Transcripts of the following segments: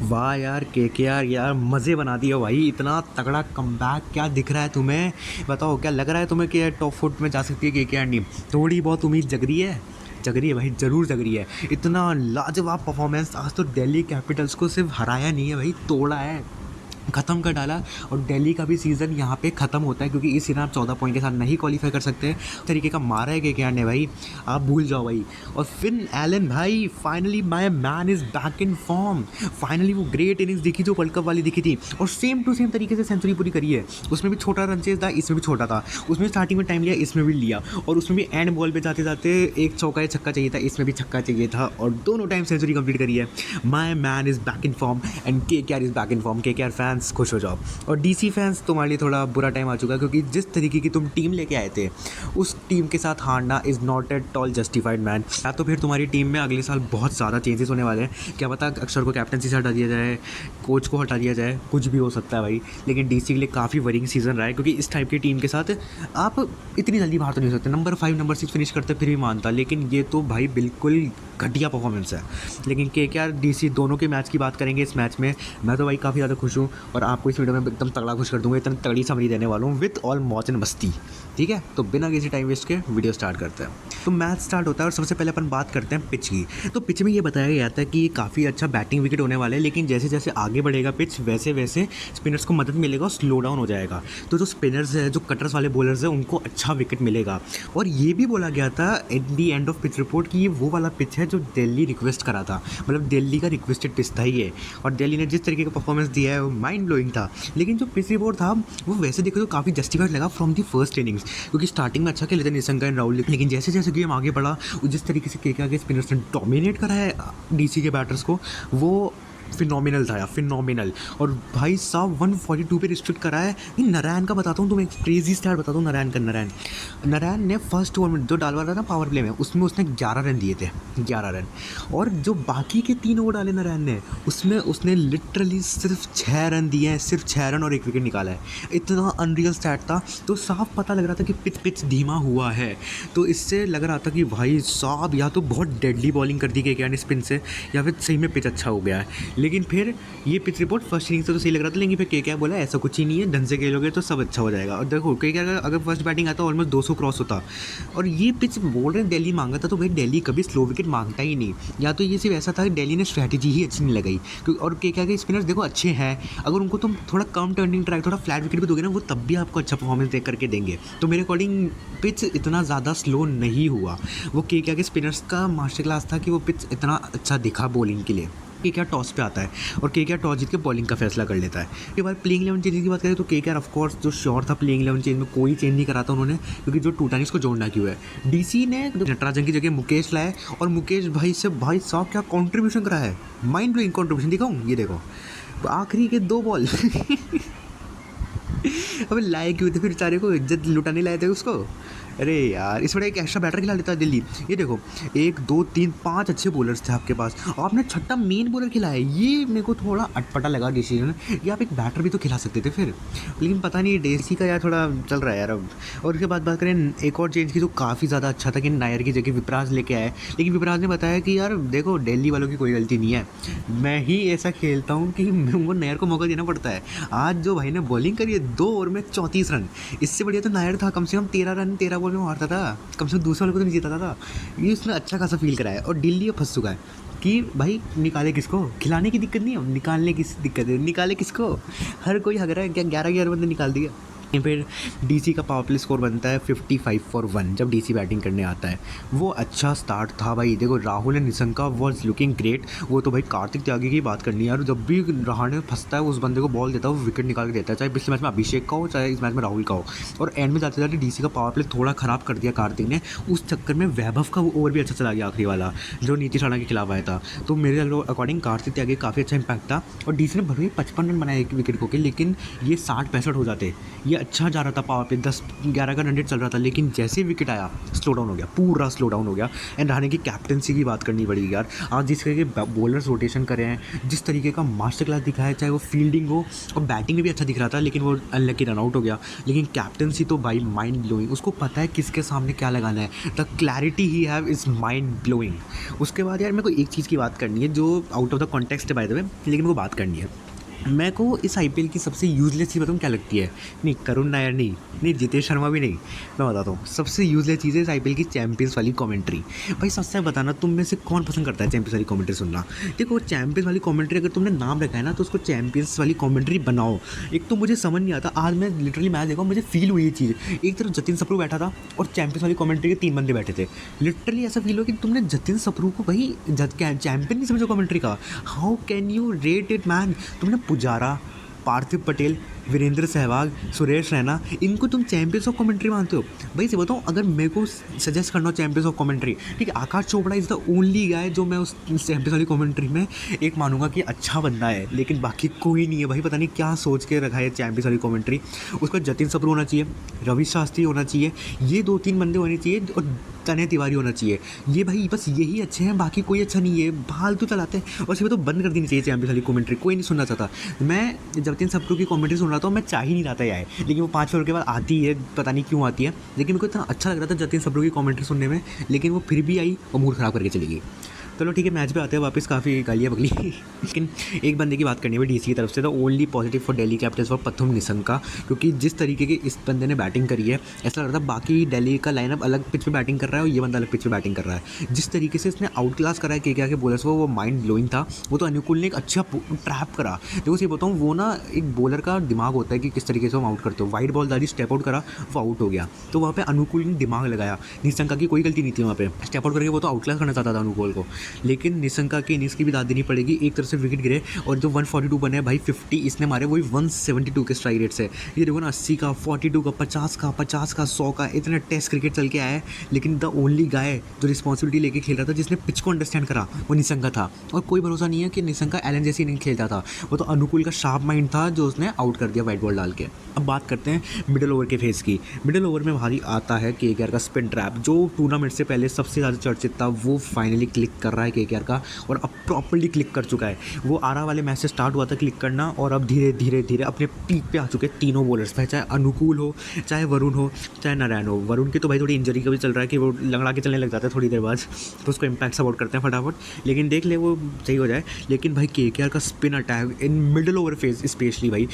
वाह यार केकेआर यार मज़े बना दिया भाई। इतना तगड़ा कमबैक क्या दिख रहा है तुम्हें? बताओ क्या लग रहा है तुम्हें कि टॉप फोर में जा सकती है केकेआर टीम? थोड़ी बहुत उम्मीद जग रही है? जग रही है भाई, ज़रूर जग रही है। इतना लाजवाब परफॉर्मेंस, आज तो दिल्ली कैपिटल्स को सिर्फ हराया नहीं है भाई, तोड़ा है, ख़त्म कर डाला। और दिल्ली का भी सीज़न यहाँ पे ख़त्म होता है क्योंकि इस सीज़न आप 14 पॉइंट के साथ नहीं क्वालिफाई कर सकते। तरीके का मारा है केकेआर ने भाई, आप भूल जाओ भाई। और फिन एलन भाई, finally my man is back in form. Finally वो ग्रेट इनिंग्स दिखी जो वर्ल्ड कप वाली दिखी थी, और सेम टू सेम तरीके से सेंचुरी पूरी करी है। उसमें भी छोटा रन चेज था, इसमें भी छोटा था। उसमें स्टार्टिंग में टाइम लिया, इसमें भी लिया, और उसमें भी एंड बॉल पे जाते जाते एक चौका या छक्का चाहिए था, इसमें भी छक्का चाहिए था, और दोनों टाइम सेंचुरी कंप्लीट करी है। My man is back in form and KKR is back in form. KKR fans खुश हो जाओ। और डीसी फैंस, तुम्हारे लिए थोड़ा बुरा टाइम आ चुका है क्योंकि जिस तरीके की तुम टीम लेके आए थे, उस टीम के साथ हारना is not at all justified man. या तो फिर तुम्हारी टीम में अगले साल बहुत ज़्यादा चेंजेस होने वाले हैं। क्या पता अक्षर को कैप्टनसी से हटा दिया जाए, कोच को हटा दिया जाए, कुछ भी हो सकता है भाई। लेकिन डीसी के लिए काफ़ी वरिंग सीजन रहा है क्योंकि इस टाइप की टीम के साथ आप इतनी जल्दी बाहर तो नहीं हो सकते। नंबर 5 नंबर 6 फिनिश करते फिर भी मानता, लेकिन ये तो भाई बिल्कुल घटिया परफॉर्मेंस है। लेकिन केकेआर डीसी दोनों के मैच की बात करेंगे इस मैच में। मैं तो भाई काफ़ी ज़्यादा खुश हूँ और आपको इस वीडियो में एकदम तगड़ा खुश कर दूँगा। इतनी तगड़ी समरी देने वाला हूँ विद ऑल मौज एंड मस्ती। ठीक है, तो बिना किसी टाइम वेस्ट के वीडियो स्टार्ट करते हैं। तो मैच स्टार्ट होता है और सबसे पहले अपन बात करते हैं पिच की। तो पिच में ये बताया गया था कि ये काफ़ी अच्छा बैटिंग विकेट होने वाला है, लेकिन जैसे जैसे आगे बढ़ेगा पिच वैसे वैसे स्पिनर्स को मदद मिलेगा और स्लो डाउन हो जाएगा। तो जो स्पिनर्स है, जो कटर्स वाले बॉलर्स हैं, उनको अच्छा विकेट मिलेगा। और ये भी बोला गया था at the end of pitch report कि ये वो वाला पिच है जो दिल्ली रिक्वेस्ट करा था, मतलब दिल्ली का रिक्वेस्टेड पिच था ये। और दिल्ली ने जिस तरीके का परफॉर्मेंस दिया है वो माइंड ब्लोइंग था। लेकिन जो पिच रिपोर्ट था वो वैसे देखो तो काफ़ी जस्टिफाइड लगा फ्रॉम दी फर्स्ट इनिंग्स, क्योंकि स्टार्टिंग में अच्छा खेले थे निशंका एंड राहुल, लेकिन जैसे जैसे गेम आगे बढ़ा, जिस तरीके से केकेआर के स्पिनर्स ने डोमिनेट करा है डीसी के बैटर्स को, वो फिनोमिनल था यार, फिनोमिनल। और भाई साहब 142 पे रिस्ट्रिक्ट करा है। ये नारायण का बताता हूँ तुम्हें, एक क्रेजी स्टार्ट बताता हूँ नारायण का। नारायण ने फर्स्ट ओवर में जो डालवा था ना पावर प्ले में, उसमें उसने 11 रन दिए थे, 11 रन। और जो बाकी के 3 ओवर डाले नारायण ने, उसमें उसने लिटरली सिर्फ 6 रन दिए हैं, सिर्फ 6 रन और 1 विकेट निकाला है। इतना अनरियल स्टैट था, तो साफ पता लग रहा था कि पिच धीमा हुआ है। तो इससे लग रहा था कि भाई साहब या तो बहुत डेडली बॉलिंग कर दी केकेआर ने स्पिन से, या फिर सही में पिच अच्छा हो गया है। लेकिन फिर ये पिच रिपोर्ट फर्स्ट इनिंग से तो सही लग रहा था, लेकिन फिर केकेआर बोला ऐसा कुछ ही नहीं है, ढंग से खेलोगे तो सब अच्छा हो जाएगा। और देखो केकेआर अगर फर्स्ट बैटिंग आता ऑलमोस्ट 200 क्रॉस होता। और ये पिच बोल रहे हैं दिल्ली मांगा था, तो भाई दिल्ली कभी स्लो विकेट मांगता ही नहीं। या तो ये सिर्फ ऐसा था कि दिल्ली ने स्ट्रैटेजी ही अच्छी नहीं लगाई, क्योंकि और केकेआर के स्पिनर्स देखो अच्छे हैं, अगर उनको तुम थोड़ा कम टर्निंग ट्रैक, थोड़ा फ्लैट विकेट भी दोगे ना, वो तब भी आपको अच्छा परफॉर्मेंस दे करके देंगे। तो मेरे अकॉर्डिंग पिच इतना ज़्यादा स्लो नहीं हुआ। वो केकेआर के स्पिनर्स का मास्टर क्लास था कि वो पिच इतना अच्छा दिखा बॉलिंग के लिए। केकेआर टॉस पे आता है और केकेआर टॉस जीत के बॉलिंग का फैसला कर लेता है। उसके बाद प्लेइंग 11 चेंज की बात करें तो केकेआर ऑफ कोर्स जो श्योर था प्लेइंग 11 चेंज में कोई चेंज नहीं करा था उन्होंने, क्योंकि जो टूटानिस को जोड़ना क्यों है। डीसी ने नटराजन की जगह मुकेश लाए, और मुकेश भाई से भाई साहब क्या कॉन्ट्रीब्यूशन करा है, माइंड ब्लोइंग कॉन्ट्रीब्यूशन। दिखाऊँ, ये देखो आखिरी के 2 बॉल अबे लाए क्यों थे फिर, बेचारे को इज्जत लुटाने लाए थे उसको। अरे यार इस बड़ा एक एक्स्ट्रा बैटर खिला लेता है दिल्ली। ये देखो 1 2 3 5 अच्छे बॉलर्स थे आपके पास, आपने छठा मेन बॉलर खिलाया, ये मेरे को थोड़ा अटपटा लगा डिसीजन। ये आप एक बैटर भी तो खिला सकते थे फिर, लेकिन पता नहीं डीसी का यार थोड़ा चल रहा है यार अब। और उसके बाद बात करें एक और चेंज की, तो काफ़ी ज़्यादा अच्छा था कि नायर की जगह विपराज लेके आए। लेकिन विपराज ने बताया कि यार देखो दिल्ली वालों की कोई गलती नहीं है, मैं ही ऐसा खेलता हूँ कि उनको नायर को मौका देना पड़ता है। आज जो भाई ने बॉलिंग करी है 2 ओवर में 34 रन, इससे बढ़िया तो नायर था, कम से कम 13 रन 13 बॉल में मारता था, कम से कम दूसरे वाले को तो नहीं जीता था। ये उसने अच्छा खासा फील कराया। और दिल्ली अब फंस चुका है कि भाई निकाले किसको, खिलाने की दिक्कत नहीं है, निकालने की दिक्कत है, निकाले किसको। हर कोई हग रहा है, क्या 11 बंदे निकाल दिया। फिर डीसी का पावर प्ले स्कोर बनता है 55 फॉर 1 जब डीसी बैटिंग करने आता है। वो अच्छा स्टार्ट था भाई। देखो Rahul and Nissanka was looking great. वो तो भाई कार्तिक त्यागी की बात करनी है यार, जब भी रहाणे फंसता है उस बंदे को बॉल देता है, वो विकेट निकाल के देता है, चाहे पिछले मैच में अभिषेक का हो चाहे इस मैच में राहुल का हो। और एंड में जाते जाते डीसी का पावर प्ले थोड़ा ख़राब कर दिया कार्तिक ने, उस चक्कर में वैभव का ओवर भी अच्छा चला गया आखिरी वाला जो नीतीश राणा के खिलाफ आया था। तो मेरे अकॉर्डिंग कार्तिक त्यागी काफ़ी अच्छा इंपैक्ट था। और डीसी ने भले ही 55 रन बनाए एक विकेट को के, लेकिन ये 60-65 हो जाते, ये अच्छा जा रहा था पावर पे, 10-11 का रन रेट चल रहा था, लेकिन जैसे ही विकेट आया स्लो डाउन हो गया, पूरा स्लो डाउन हो गया। एंड रहाणे की कैप्टनसी की बात करनी पड़ेगी यार। आज जिस तरीके के बॉलर्स रोटेशन करे हैं, जिस तरीके का मास्टर क्लास दिखाया, चाहे वो फील्डिंग हो और बैटिंग में भी अच्छा दिख रहा था, लेकिन वो अनलकी रन आउट हो गया। लेकिन कैप्टनसी तो भाई माइंड ब्लोइंग, उसको पता है किसके सामने क्या लगाना है, the clarity he have is mind blowing. उसके बाद यार मेरे को एक चीज़ की बात करनी है जो आउट ऑफ द कॉन्टेक्स्ट है बाय द वे, लेकिन वो बात करनी है। मेरे को इस आईपीएल की सबसे यूजलेस चीज़ बताऊँ क्या लगती है? नहीं करुण नायर नहीं जितेश शर्मा भी नहीं, मैं बताता हूँ सबसे यूजलेस चीज़ है इस आईपीएल की चैंपियंस वाली कमेंट्री। भाई सच्चा बताना, तुम में से कौन पसंद करता है चैंपियंस वाली कमेंट्री सुनना? देखो चैंपियंस वाली कमेंट्री अगर तुमने नाम रखा है ना, तो उसको चैंपियंस वाली कमेंट्री बनाओ। एक तो मुझे समझ नहीं आता, आज मैं लिटरली मैच देखा, मुझे फील हुई ये चीज़। एक तरफ जतिन सप्रू बैठा था और चैंपियंस वाली कमेंट्री के 3 बंदे बैठे थे। लिटरली ऐसा फील हो कि तुमने जतिन सप्रू को भाई चैंपियन नहीं समझो कमेंट्री का। How can you rate it man? तुमने पुजारा, पार्थिव पटेल, वीरेंद्र सहवाग, सुरेश रैना, इनको तुम चैंपियंस ऑफ कमेंट्री मानते हो? भाई से बताओ, अगर मेरे को सजेस्ट करना हो चैंपियंस ऑफ कमेंट्री, ठीक है, Aakash Chopra is the only guy जो मैं उस चैंपियंस वाली कमेंट्री में एक मानूंगा कि अच्छा बंदा है, लेकिन बाकी कोई नहीं है भाई। पता नहीं क्या सोच के रखा है चैंपियंस वाली कमेंट्री। उसका जतिन सप्रू होना चाहिए, रवि शास्त्री होना चाहिए, ये 2-3 बंदे होने चाहिए, और तने तिवारी होना चाहिए। ये भाई बस यही अच्छे हैं, बाकी कोई अच्छा नहीं है, फालतू चलाते हैं। और सिर्फ तो बंद कर देनी चाहिए चैंपियंस वाली कमेंट्री, कोई नहीं सुनना चाहता। मैं जतिन सप्रू की कमेंट्री सुन रहा था, मैं चाह ही नहीं रहा था यार, लेकिन वो 5 ओवर के बाद आती है, पता नहीं क्यों आती है, लेकिन मेरे को इतना अच्छा लग रहा था जतिन सप्रू की कमेंट्री सुनने में, लेकिन वो फिर भी आई और मूड ख़राब करके चली गई। चलो ठीक है, मैच पे आते हैं वापस, काफ़ी गालियाँ बगली लेकिन एक बंदे की बात करनी है डीसी की तरफ से, तो only positive for Delhi Capitals for प्रथम निशंका, क्योंकि जिस तरीके की इस बंदे ने बैटिंग करी है, ऐसा लग रहा था बाकी दिल्ली का लाइनअप अलग पिच पे बैटिंग कर रहा है और ये बंदा अलग पिच पे बैटिंग कर रहा है। जिस तरीके से इसने आउट क्लास करा है केकेआर के बॉलर्स को, वो माइंड ब्लोइंग था। वो तो अनुकूल ने एक अच्छा ट्रैप करा। देखो सही बताऊँ, वो ना एक बॉलर का दिमाग होता है कि किस तरीके से हम आउट करते हो। वाइड बॉल दादी स्टेप आउट करा, वो आउट हो गया, तो वहाँ पे अनुकूल ने दिमाग लगाया। निशंका की कोई गलती नहीं थी वहाँ पे, स्टेप आउट करके वो तो आउट क्लास करना चाहता था अनुकूल को, लेकिन निशंका की इनिंग्स की भी दाद देनी पड़ेगी। एक तरफ से विकेट गिरे और जो 142 बने भाई, 50 इसने मारे, वही 172 के स्ट्राइक रेट से। ये देखो ना, 80 का, 42 का, 50 का, 100 का, इतना टेस्ट क्रिकेट चल के आया है, लेकिन द ओनली गाय जो रिस्पॉन्सिबिलिटी लेके खेल रहा था, जिसने पिच को अंडरस्टैंड करा, वो निशंका था। और कोई भरोसा नहीं है कि निशंका एलन जैसी इनिंग खेलता था, वो तो अनुकूल का शार्प माइंड था जो उसने आउट कर दिया वाइट बॉल डाल के। अब बात करते हैं मिडिल ओवर के फेस की। मिडिल ओवर में भारी आता है केकेआर का स्पिन ट्रैप, जो टूर्नामेंट से पहले सबसे ज़्यादा चर्चित था, वो फाइनली क्लिक कर रहा है केकेआर का, और अब प्रॉपर्ली क्लिक कर चुका है। वो आरा वाले मैच से स्टार्ट हुआ था क्लिक करना, और अब धीरे धीरे धीरे अपने पीक पे आ चुके हैं तीनों बॉलर्स पे, चाहे अनुकूल हो, चाहे वरुण हो, चाहे नारायण हो। वरुण की तो भाई थोड़ी इंजरी का भी चल रहा है कि वो लंगड़ा के चलने लग जाता है थोड़ी देर बाद, तो उसको इम्पैक्ट सपोर्ट करते हैं फटाफट, लेकिन देख ले वो सही हो जाए। लेकिन भाई केकेआर का spin attack in middle over phase specially, भाई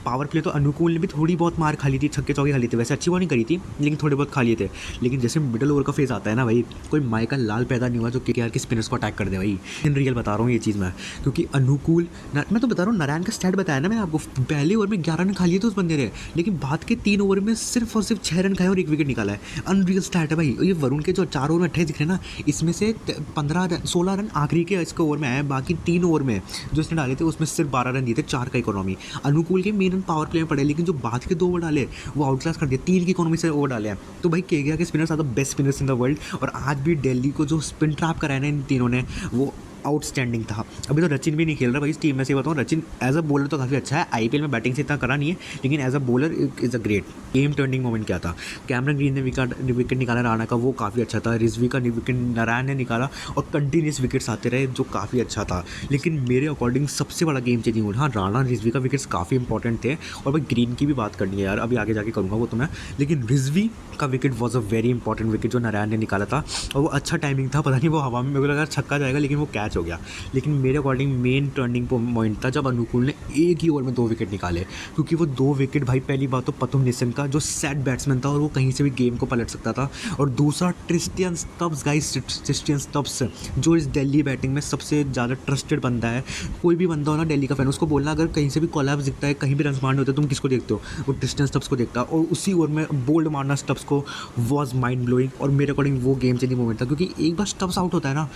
पावर प्ले तो अनुकूल ने भी थोड़ी बहुत मार खा ली थी, छक्के चौके खा ली थी, वैसे अच्छी बॉलिंग करी थी, लेकिन थोड़े बहुत खा लिए थे। लेकिन जैसे मिडिल ओवर का फेज आता है ना भाई, कोई माइकल लाल पैदा नहीं हुआ जो केकेआर के स्पिनर्स को अटैक कर दे भाई। इन रियल बता रहा हूँ ये चीज़ मैं, क्योंकि अनुकूल, मैं तो बता रहा हूँ, नारायण का स्टैट बताया ना मैंने आपको, पहले ओवर में 11 रन खा लिए थे उस बंदे ने, लेकिन बाद के 3 ओवर में सिर्फ और सिर्फ 6 रन खाए और 1 विकेट निकाला है। अनरियल स्टैट है भाई। ये वरुण के जो 4 ओवर में 28 दिख रहे हैं ना, इसमें से 16 रन आखिरी के इसके ओवर में आए, बाकी 3 ओवर में जो इसने डाले थे उसमें सिर्फ 12 रन दिए थे, 4 का इकोनॉमी। अनुकूल के मेन रन पावर प्ले में पड़े, लेकिन जो बाद के 2 ओवर डाले वो आउट क्लास कर दिए, 3 की इकोनॉमी से ओवर डाले हैं। तो भाई केकेआर के spinners are the best spinners in the world, और आज भी दिल्ली को जो स्पिन ट्रैप कराया ना इन तीनों ने, वो आउटस्टैंडिंग था। अभी तो रचिन भी नहीं खेल रहा भाई इस टीम में से, बताऊँ रचिन एज अ बॉलर तो काफ़ी अच्छा है, आईपीएल में बैटिंग से इतना करा नहीं है, लेकिन as a bowler is a great. Game turning moment क्या था, कैमरन ग्रीन ने विकेट निकाला राणा का, वो काफ़ी अच्छा था। रिजवी का विकेट नारायण ने निकाला, और कंटिन्यूस विकेट्स आते रहे जो काफ़ी अच्छा था। लेकिन मेरे अकॉर्डिंग सबसे बड़ा गेम चेंजिंग हुआ, हाँ राणा रिजवी का विकेट्स काफ़ी इंपॉर्टेंट थे, और भाई ग्रीन की भी बात करनी है यार, अभी आगे जाके करूँगा वो तो मैं, लेकिन रिजवी का wicket was a very important wicket जो नारायण ने निकाला था, और वो अच्छा टाइमिंग था। पता नहीं वो हवा में, मेरे को लगा छक्का जाएगा, लेकिन वो कैच हो गया। लेकिन मेरे अकॉर्डिंग मेन टर्निंग पॉइंट था जब अनुकूल ने एक ही ओवर में 2 विकेट निकाले, क्योंकि वो 2 विकेट भाई, पहली बात तो प्रथम निशंका जो सेट बैट्समैन था और वो कहीं से भी गेम को पलट सकता था, और दूसरा ट्रिस्टियन स्टब्स गाइस, ट्रिस्टियन स्टब्स जो इस दिल्ली बैटिंग में सबसे ज़्यादा ट्रस्टेड बंदा है। कोई भी बंदा हो ना दिल्ली का फैन, उसको बोलना अगर कहीं से भी कोलैप्स दिखता है, कहीं भी रन मारने होते हैं, तुम किसको देखते हो? वो ट्रिस्टियन स्टब्स को देखता, और उसी ओवर में बोल्ड मारना स्टब्स को वॉज माइंड ब्लोइंग, और मेरे अकॉर्डिंग वो गेम चेंजिंग मोमेंट था। क्योंकि एक बार स्टब्स आउट होता है ना,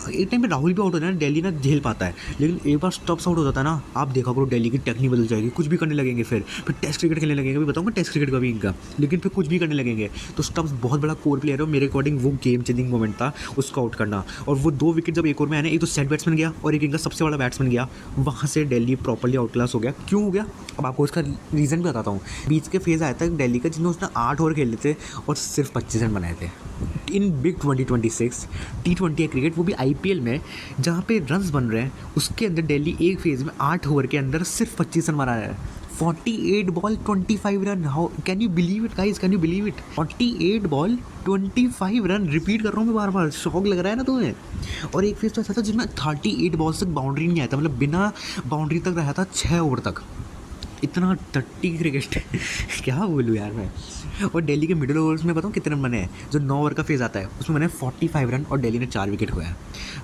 एक टाइम पे राहुल भी आउट हो जाए ना दिल्ली ना झेल पाता है, लेकिन एक बार स्टब्स आउट हो जाता है ना, आप देखा करो दिल्ली की टेक्निक बदल जाएगी, कुछ भी करने लगेंगे, फिर टेस्ट क्रिकेट खेलने लगेंगे। अभी बताऊँगा टेस्ट क्रिकेट का भी इनका, लेकिन फिर कुछ भी करने लगेंगे। तो स्टब्स बहुत बड़ा कोर प्लेयर है, मेरे अकॉर्डिंग वो गेम चेंजिंग मोमेंट था उसको आउट करना। और वो 2 विकेट जब एक ओवर में आए ना, एक तो सेट बैट्समैन गया और एक इनका सबसे बड़ा बैट्समैन गया, वहाँ से दिल्ली प्रॉपर्ली आउट क्लास हो गया। क्यों हो गया अब आपको उसका रीज़न भी बताता हूँ। बीच के फेज़ आया था दिल्ली का जिसमें उसने 8 ओवर खेले थे और सिर्फ 25 रन बनाए थे इन बिग 2026 T20 है क्रिकेट, वो भी IPL में जहाँ पे रन्स बन रहे हैं। उसके अंदर दिल्ली एक फेज़ में 8 ओवर के अंदर सिर्फ 25 रन बना रहा है। 48 ball 25 run, how can you believe it guys, can you believe it? 48 ball 25 run, repeat कर रहा हूँ मैं बार बार, शौक लग रहा है ना तुम्हें? और एक फेज़ तो ऐसा था जिसमें 38 बॉल्स तक बाउंड्री नहीं आया था, मतलब बिना बाउंड्री तक रहा था 6 ओवर तक। इतना टट्टी क्रिकेट क्या बोलूँ यार मैं। और दिल्ली के मिडिल ओवर्स में बताऊँ कितने रन बने हैं? जो 9 ओवर का फेज़ आता है उसमें बने 45 रन और दिल्ली ने 4 विकेट खोया।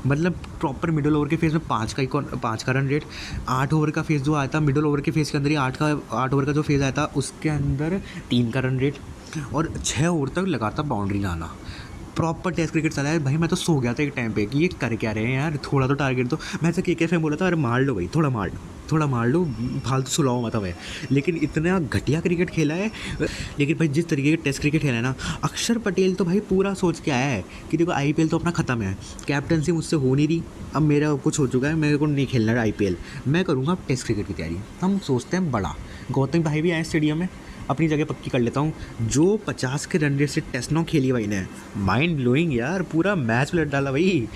मतलब प्रॉपर मिडिल ओवर के फेज़ में 5 का रन रेट। 8 ओवर का फेज़ जो आया था, मिडिल ओवर के फेज़ के अंदर ही 8 ओवर का जो फेज़ आया था उसके अंदर 3 का रन रेट और 6 ओवर तक लगातार बाउंड्री ना आना। प्रॉपर टेस्ट क्रिकेट चला है भाई। मैं तो सो गया था एक टाइम पे कि ये कर क्या रहे हैं यार, थोड़ा तो टारगेट दो। मैं तो KK में बोला था अरे मार लो भाई, थोड़ा मार लो, फालतू सुलाओ मत हमें। लेकिन इतना घटिया क्रिकेट खेला है। लेकिन भाई जिस तरीके का टेस्ट क्रिकेट खेला है ना, अक्षर पटेल तो भाई पूरा सोच के आया है कि देखो IPL तो अपना ख़त्म है, कैप्टनसी मुझसे हो नहीं रही, अब मेरा कुछ हो चुका है, मेरे को नहीं खेलना है IPL, मैं करूँगा टेस्ट क्रिकेट की तैयारी। हम सोचते हैं बड़ा। गौतम भाई भी आए स्टेडियम में, अपनी जगह पक्की कर लेता हूँ। जो 50 के रन रेट से टेस्ट नॉक खेली भाई ने, माइंड ब्लोइंग यार, पूरा मैच उलट डाला भाई।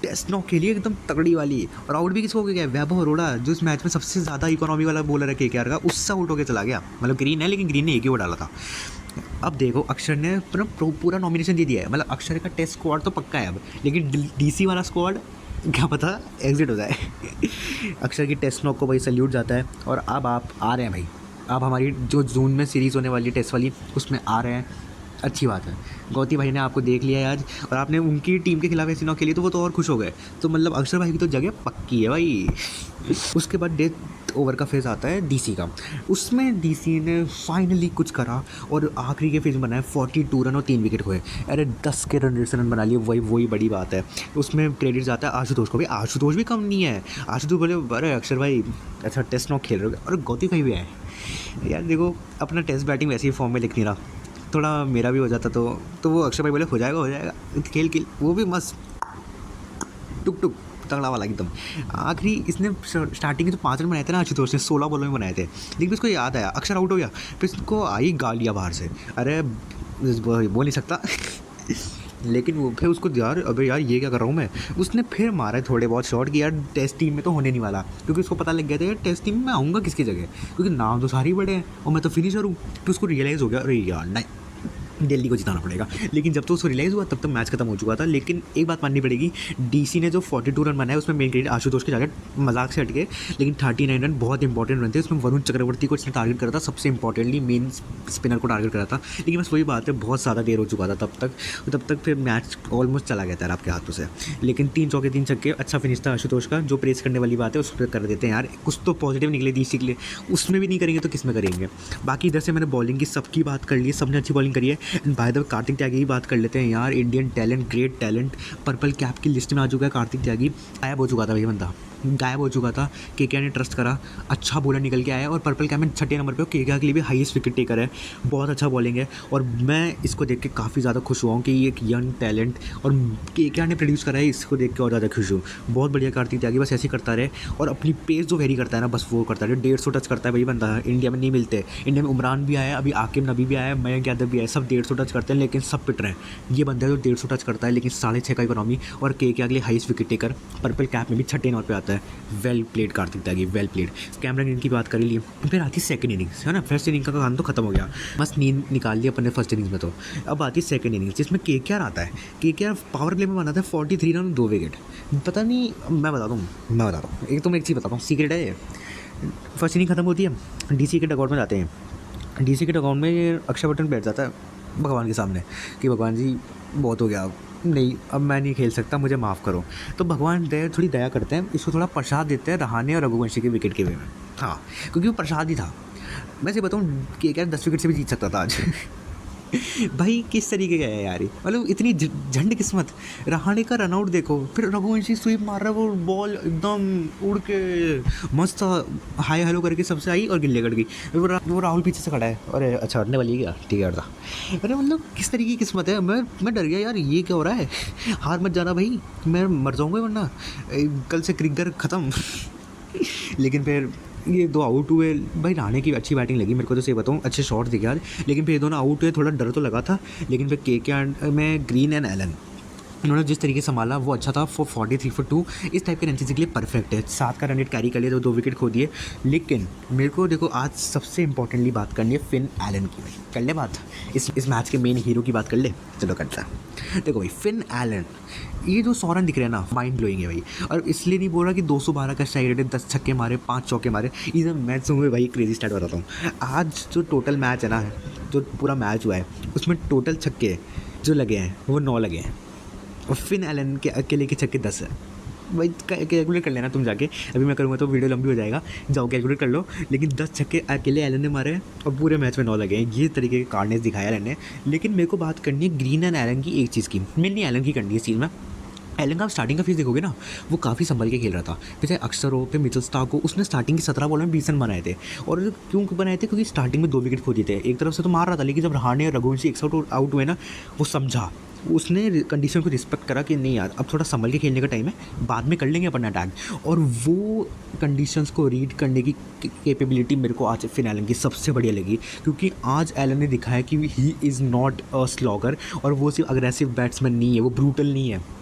टेस्ट नॉक खेली एकदम तगड़ी वाली। और आउट भी किसको हो गया? वैभव अरोड़ा, जो इस मैच में सबसे ज़्यादा इकोनॉमी वाला बॉलर है KKR का, उससे आउट होकर चला गया। मतलब ग्रीन है लेकिन ग्रीन ने एक ही ओवर डाला था। अब देखो अक्षर ने पूरा नॉमिनेशन दे दिया है, मतलब अक्षर का टेस्ट स्क्वाड तो पक्का है अब, लेकिन DC वाला स्क्वाड क्या पता एग्जिट हो जाए। अक्षर की टेस्ट नॉक को भाई सल्यूट जाता है। और अब आप आ रहे हैं भाई, आप हमारी जो जून में सीरीज़ होने वाली टेस्ट वाली उसमें आ रहे हैं, अच्छी बात है। गौती भाई ने आपको देख लिया है आज, और आपने उनकी टीम के खिलाफ ऐसी नॉक खेली तो वो तो और खुश हो गए। तो मतलब अक्षर भाई की तो जगह पक्की है भाई। उसके बाद डेथ ओवर का फेज़ आता है DC का, उसमें DC ने फाइनली कुछ करा और आखिरी के फेज़ में बनाया 42 रन और 3 विकेट खोए। अरे 10 के रन रेट से रन बना लिए, वही बड़ी बात है। उसमें क्रेडिट जाता है आशुतोष को भी, आशुतोष भी कम नहीं है। आशुतोष बोले अरे अक्षर भाई अच्छा टेस्ट नॉक खेल रहे हो, और गौती भाई भी आए यार। देखो अपना टेस्ट बैटिंग वैसे ही फॉर्म में लिख नहीं रहा, थोड़ा मेरा भी हो जाता तो वो अक्षर भाई बोले हो जाएगा खेल वो भी मस्त टुक तगड़ा वाला एकदम। आखिरी इसने स्टार्टिंग के जो 5 रन बनाए थे ना आशुतोष ने, 16 बॉलों में बनाए थे, लेकिन उसको याद आया अक्षर आउट हो गया, फिर इसको आई गालियाँ बाहर से, अरे बोल नहीं सकता। लेकिन वो फिर उसको यार अबे यार ये क्या कर रहा हूँ मैं, उसने फिर मारा है थोड़े बहुत शॉट कि यार टेस्ट टीम में तो होने नहीं वाला, क्योंकि उसको पता लग गया था यार टेस्ट टीम में मैं आऊँगा किसकी जगह, क्योंकि नाम तो सारे ही बड़े हैं और मैं तो फिनिशर हूँ। तो उसको रियलाइज़ हो गया अरे यार नहीं दिल्ली को जिताना पड़ेगा। लेकिन जब तो उसको रियलाइज़ हुआ तब तक मैच खत्म हो चुका था। लेकिन एक बात माननी पड़ेगी, DC ने जो 42 रन बनाए उसमें मेन क्रेडिट आशुतोष के जाकर मजाक से हटके, लेकिन 39 रन बहुत इंपॉर्टेंट रन थे। उसमें वरुण चक्रवर्ती को इसने टारगेट करा था, सबसे इंपॉर्टेंटली मेन स्पिनर को टारगेट करा था। लेकिन बस वही बात है, बहुत ज़्यादा देर हो चुका था तब तक फिर मैच ऑलमोस्ट चला गया था आपके हाथों से। लेकिन 3 चौके 3 छक्के अच्छा फिनिश था आशुतोष का, जो प्रेस करने वाली बात है उस पर कर देते हैं यार। कुछ तो पॉजिटिव निकले DC के लिए, उसमें भी नहीं करेंगे तो किस में करेंगे। बाकी इधर से मैंने बॉलिंग की सबकी बात कर ली, सबने अच्छी बॉलिंग करी है। And by the way Kartik Tyagi की बात कर लेते हैं यार, Indian talent, great talent, purple cap की लिस्ट में आ चुका है कार्तिक त्यागी। गायब हो चुका था भाई बंदा, गायब हो चुका था। KKR ने ट्रस्ट करा, अच्छा बॉलर निकल के आया और पर्पल कैप में 6ठे नंबर पे KKR के लिए भी हाईएस्ट विकेट टेकर है, बहुत अच्छा बॉलिंग है। और मैं इसको देख के काफ़ी ज़्यादा खुश हुआ हूँ कि ये एक यंग टैलेंट और KKR ने प्रोड्यूस करा है, इसको देख के और ज़्यादा खुश हूँ। बहुत बढ़िया कार्तिक त्यागी, बस ऐसे ही करता रहे और अपनी पेस जो वेरी करता है ना बस वो करता रहे। 150 टच करता है भाई बंदा, इंडिया में नहीं मिलते। इंडिया में उमरान भी आया, अभी आकिब नबी भी आया, मयंक यादव भी आया, सब 150 टच करते हैं लेकिन सब पिट रहे हैं। ये बंदा है जो 150 टच करता है लेकिन 6.5 का इकोनॉमी और KKR के लिए highest wicket taker, purple cap में भी 6ठे नंबर पर आता है। Well played Kartik Tyagi, well played. Cameron green की बात कर ली, फिर आती सेकंड इनिंग्स है ना। फर्स्ट इनिंग का काम तो खत्म हो गया, बस नींद निकाल ली अपन ने फर्स्ट इनिंग्स में। तो अब आती सेकंड इनिंग्स जिसमें KKR आता है। KKR पावर प्ले में बना था 43 रन 2 विकेट। पता नहीं, मैं बताता हूँ एक तो मैं एक चीज़ बताता हूँ, सीक्रेट है ये। फर्स्ट इनिंग खत्म होती है, DC के डगआउट में जाते हैं। DC के डगआउट में अक्षर पटेल बैठ जाता है भगवान के सामने कि भगवान जी बहुत हो गया, नहीं अब मैं नहीं खेल सकता, मुझे माफ़ करो। तो भगवान थोड़ी दया करते हैं, इसको थोड़ा प्रसाद देते हैं रहाणे और रघुवंशी के विकेट के वे में। हाँ, क्योंकि वो प्रसाद ही था। मैं से बताऊँ KKR 10 विकेट से भी जीत सकता था आज। भाई किस तरीके का है यार ये, मतलब इतनी झंड किस्मत। रहाणे का रनआउट देखो, फिर रघुवंशी स्वीप मार रहा है, वो बॉल एकदम उड़ के मस्त हाय हेलो करके सबसे आई और गिल्ले कट गई। वो राहुल पीछे से खड़ा है, अरे अच्छा हटने वाली है क्या, ठीक है हटता। अरे मतलब किस तरीके की किस्मत है। मैं डर गया यार, ये क्या हो रहा है। हार मत जाना भाई, मैं मर जाऊँगा वरना, कल से क्रिकेट ख़त्म। लेकिन फिर ये दो आउट हुए भाई। रहाणे की अच्छी बैटिंग लगी मेरे को, तो सही बताऊँ अच्छे शॉट दिखे यार, लेकिन फिर ये दोनों आउट हुए, थोड़ा डर तो लगा था। लेकिन फिर के में ग्रीन एंड एलन, उन्होंने जिस तरीके से संभाला वो अच्छा था। 43 for 2 इस टाइप के रन चेज़ के लिए परफेक्ट है। 7 का रन रेट कैरी कर लिया, तो 2 विकेट खो दिए। लेकिन मेरे को देखो आज सबसे इंपॉर्टेंटली बात करनी है फिन एलन की। भाई कर ले बात, इस मैच के मेन हीरो की बात कर ले, चलो करता है। देखो भाई फिन एलन, ये जो 100 रन दिख रहे हैं ना, माइंड ब्लोइंग है भाई। और इसलिए नहीं बोल रहा कि 212 का स्ट्राइक रेट है, 10 छक्के मारे, 5 चौके मारे। इस मैच में भाई क्रेजी स्टार्ट बताता हूँ। आज जो टोटल मैच है ना, जो पूरा मैच हुआ है उसमें टोटल छक्के जो लगे हैं वो 9 लगे हैं, और फिन एलन के अकेले के छक्के 10 है। भाई कैलकुलेट कर लेना तुम जाके, अभी मैं करूँगा तो वीडियो लंबी हो जाएगा, जाओ कैलकुलेट कर लो। लेकिन 10 छक्के अकेले एलन ने मारे हैं और पूरे मैच में 9 लगे हैं। ये तरीके के कार्डनेस दिखाया एलन ने। लेकिन मेरे को बात करनी है ग्रीन एंड एलन की एक चीज़ की, मेनली एलन की करनी है इस चीज़ में। एलन का स्टार्टिंग का फेज देखोगे ना, वो काफ़ी संभल के खेल रहा था। फिर चाहे अक्सर हो, फिर मिचेल स्टार्क हो, उसने स्टार्टिंग की 17 बॉल में 20 रन बनाए थे। और क्यों बनाए थे, क्योंकि स्टार्टिंग में 2 विकेट खो दिए थे। एक तरफ से तो मार रहा था, लेकिन जब रहाणे और रघुवंशी एक साउट आउट हुए ना, वो समझा, उसने कंडीशन को रिस्पेक्ट करा कि नहीं यार अब थोड़ा संभल के खेलने का टाइम है, बाद में कर लेंगे अपन अटैक। और वो कंडीशंस को रीड करने की कैपेबिलिटी मेरे को आज फिन एलन की सबसे बढ़िया लगी, क्योंकि आज एलन ने दिखाया कि he is not a slogger, और वो सिर्फ अग्रेसिव बैट्समैन नहीं है, वो ब्रूटल नहीं है।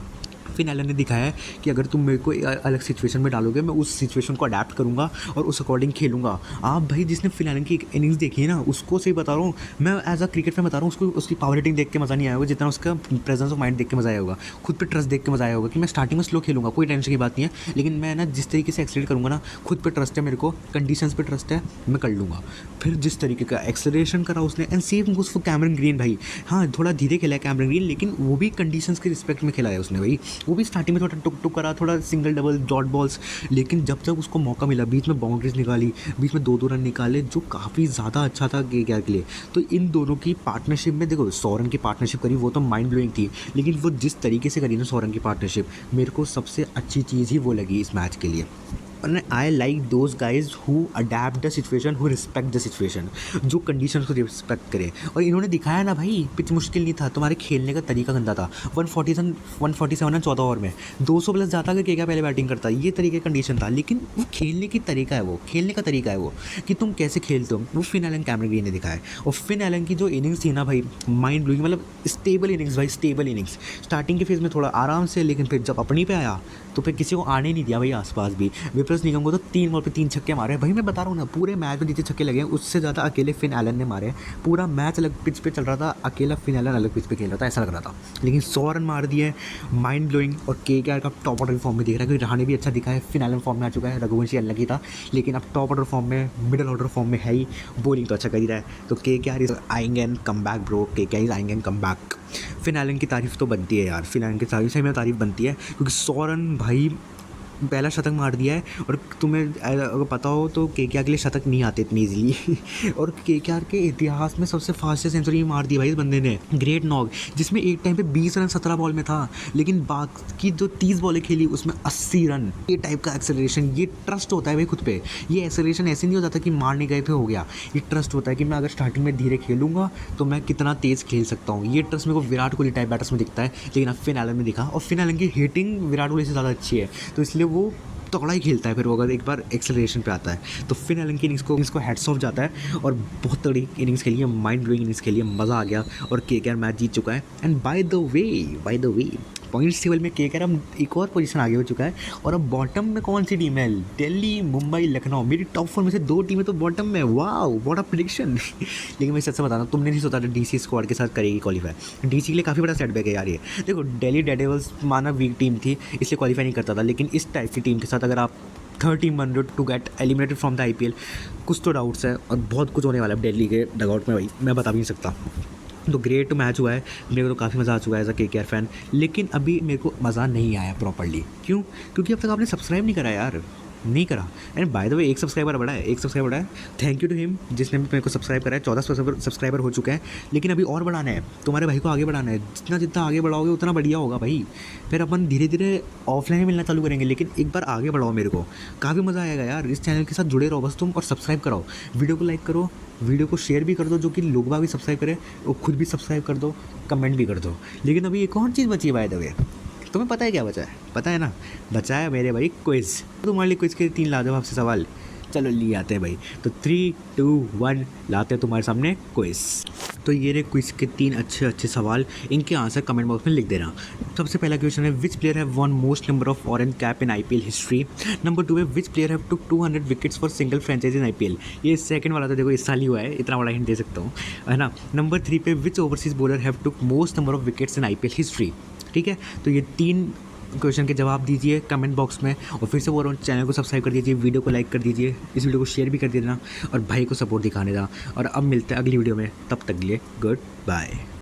फिन एलन ने दिखाया है कि अगर तुम मेरे को अलग सिचुएशन में डालोगे, मैं उस सिचुएशन को अडेप्ट करूँगा और उस अकॉर्डिंग खेलूँगा। आप भाई जिसने फिन एलन की इनिंग्स देखी है ना, उसको सही बता रहा हूँ मैं, एज अ क्रिकेट में बता रहा हूँ, उसको उसकी पावर हिटिंग देख के मज़ा नहीं आया होगा जितना उसका प्रेजेंस ऑफ माइंड देख के मज़ा आया होगा, खुद पे ट्रस्ट देख के मज़ा आया होगा कि मैं स्टार्टिंग में स्लो खेलूँगा, कोई टेंशन की बात नहीं है, लेकिन मैं ना जिस तरीके से एक्सलेट करूँगा ना, खुद पे ट्रस्ट है मेरे को, कंडीशंस पे ट्रस्ट है, मैं कर लूँगा। फिर जिस तरीके का एक्सलेशन करा उसने, and same goes for Cameron green. भाई हाँ थोड़ा धीरे खेला है कैमरन ग्रीन, लेकिन वो भी कंडीशंस के रिस्पेक्ट में खेला है उसने। भाई वो भी स्टार्टिंग में थोड़ा टुक करा, थोड़ा सिंगल डबल डॉट बॉल्स, लेकिन जब तक उसको मौका मिला, बीच में बाउंड्रीज निकाली, बीच में 2-2 रन निकाले, जो काफ़ी ज़्यादा अच्छा था के लिए। तो इन दोनों की पार्टनरशिप में देखो, 100 रन की पार्टनरशिप करी, वो तो माइंड ब्लोइंग थी, लेकिन वो जिस तरीके से करी ना 100 रन की पार्टनरशिप, मेरे को सबसे अच्छी चीज़ ही वो लगी इस मैच के लिए। और I like those guys who adapt the situation, who respect the situation, जो कंडीशन को रिस्पेक्ट करे। और इन्होंने दिखाया ना भाई, पिच मुश्किल नहीं था, तुम्हारे खेलने का तरीका गंदा था। 147 रन 14 ओवर में 200 प्लस जाता कि क्या पहले बैटिंग करता, ये तरीके कंडीशन था। लेकिन वो खेलने की तरीका है, वो खेलने का तरीका है वो, कि तुम कैसे खेलते हो, वो फिन एलन कैमरन ग्रीन ने दिखाया है। और फिन एलन की जो इनिंग्स थी ना भाई, माइंड ब्लोइंग, मतलब स्टेबल इनिंग्स भाई, स्टेबल इनिंग्स। स्टार्टिंग के फेज़ में थोड़ा आराम से, लेकिन फिर जब अपनी पे आया तो फिर किसी को आने नहीं दिया भाई आसपास भी। विप्लस निगम को तो 3 बॉल पे 3 छक्के मारे भाई। मैं बता रहा हूँ ना, पूरे मैच में जितने छक्के लगे हैं उससे ज़्यादा अकेले फिन एलन ने मारे। पूरा मैच अलग पिच पे चल रहा था, अकेला फिन एलन अलग पिच पे खेल रहा था, ऐसा लग रहा था। लेकिन 100 रन मार दिए, माइंड ब्लोइंग। और के का टॉप ऑर्डर फॉर्म में दिख रहा है, क्योंकि रहाणे भी अच्छा दिखा है, फिन एलन फॉर्म में आ चुका है, रघुवंशी अलग ही था, लेकिन अब टॉप ऑर्डर फॉर्म में, मिडिल ऑर्डर फॉर्म में है ही, बॉलिंग तो अच्छा कर ही रहा है। तो के इज आइंग एंड कम बैक ब्रो, के इज आइंग and come back. Finn Allen की तारीफ़ तो बनती है यार, फिन एलन की तारीफ सही में तारीफ़ बनती है, क्योंकि 100 रन भाई, पहला शतक मार दिया है। और तुम्हें अगर पता हो तो के लिए शतक नहीं आते इतनी ईजिली। और के इतिहास में सबसे फास्टेस्ट सेंचुरी मार दी भाई इस बंदे ने, ग्रेट नॉक, जिसमें एक टाइम पे 20 रन 17 बॉल में था, लेकिन बाकी जो 30 बॉलें खेली उसमें 80 रन। ये टाइप का एक्सेलरेशन, ये ट्रस्ट होता है भाई खुद पे। ये एक्सेलरेशन ऐसे नहीं हो जाता कि मारने गए पे हो गया, ये ट्रस्ट होता है कि मैं अगर स्टार्टिंग में धीरे खेलूंगा तो मैं कितना तेज़ खेल सकता हूँ। ये ट्रस्ट मेरे को विराट कोहली टाइप बैटर्स में दिखता है, लेकिन अब फिन एलन में दिखा। और फिन एलन की हिटिंग विराट कोहली से ज़्यादा अच्छी है, तो इसलिए वो तगड़ा ही खेलता है। फिर वो अगर एक बार एक्सेलरेशन पे आता है तो फिन एलन की इनिंग्स को हेड्स ऑफ जाता है। और बहुत तगड़ी इनिंग्स खेली है, माइंड ब्लोइंग इनिंग्स खेली है, मज़ा आ गया। और के मैच जीत चुका है। And by the way points table में के अब एक और पोजीशन आगे हो चुका है। और अब बॉटम में कौन सी टीम है? दिल्ली, मुंबई, लखनऊ। मेरी टॉप 4 में से 2 टीमें तो बॉटम में। Wow what a prediction. लेकिन मैं सच से बता रहा हूँ, तुमने नहीं सोचा था डीसी स्क्वाड के साथ करेगी क्वालीफाई। डीसी के लिए काफ़ी बड़ा सेटबैक है यार ये। देखो दिल्ली डेयरडेविल्स माना वीक टीम थी, इसलिए क्वालीफाई नहीं करता था, लेकिन इस टाइप की टीम के साथ अगर आप 3rd टीम बन रहे हो to get eliminated from the IPL, कुछ तो डाउट्स है और बहुत कुछ होने वाला है दिल्ली के डगआउट में भाई, मैं बता भी नहीं सकता। तो ग्रेट मैच हुआ है, मेरे को तो काफ़ी मज़ा आ चुका है एज अ KKR फैन। लेकिन अभी मेरे को मज़ा नहीं आया प्रॉपर्ली। क्यों? क्योंकि अब तक आपने सब्सक्राइब नहीं करा यार। नहीं करा। एंड बाय द वे एक सब्सक्राइबर बढ़ा है, एक सब्सक्राइबर बढ़ा है, थैंक यू टू हिम जिसने मेरे को सब्सक्राइब करा है। 14 सब्सक्राइबर हो चुके हैं, लेकिन अभी और बढ़ाना है, तुम्हारे भाई को आगे बढ़ाना है। जितना जितना आगे बढ़ाओगे उतना बढ़िया होगा भाई। फिर अपन धीरे धीरे ऑफलाइन मिलना चालू करेंगे, लेकिन एक बार आगे बढ़ाओ मेरे को, काफ़ी मज़ा आएगा यार। इस चैनल के साथ जुड़े रहो बस तुम, और सब्सक्राइब कराओ, वीडियो को लाइक करो, वीडियो को शेयर भी कर दो, जो कि लोग भी सब्सक्राइब करें, और खुद भी सब्सक्राइब कर दो, कमेंट भी कर दो। लेकिन अभी एक और चीज़ बची है बाय द वे, तुम्हें पता है क्या बचा है? पता है ना, बचा है मेरे भाई क्विज़। तुम्हारे लिए क्विज़ के 3 लाजवाब से सवाल, चलो लिए आते हैं भाई। तो 3, 2, 1 लाते हैं तुम्हारे सामने क्विज़। तो ये रहे क्विज़ के 3 अच्छे सवाल, इनके आंसर कमेंट बॉक्स में लिख देना। सबसे पहला क्वेश्चन है, विच player have one most number of orange cap in IPL history. Number 2 है, विच player have took 200 wickets for single franchise in IPL। ये सेकंड वाला तो देखो इस साल ही हुआ है, इतना बड़ा हिंट दे सकता हूँ, है ना। नंबर 3 पे, which overseas bowler have took most number of wickets in IPL history. ठीक है, तो ये 3 क्वेश्चन के जवाब दीजिए कमेंट बॉक्स में। और फिर से बोल रहा हूँ, चैनल को सब्सक्राइब कर दीजिए, वीडियो को लाइक कर दीजिए, इस वीडियो को शेयर भी कर देना, और भाई को सपोर्ट दिखाने का। और अब मिलते हैं अगली वीडियो में, तब तक के लिए गुड बाय।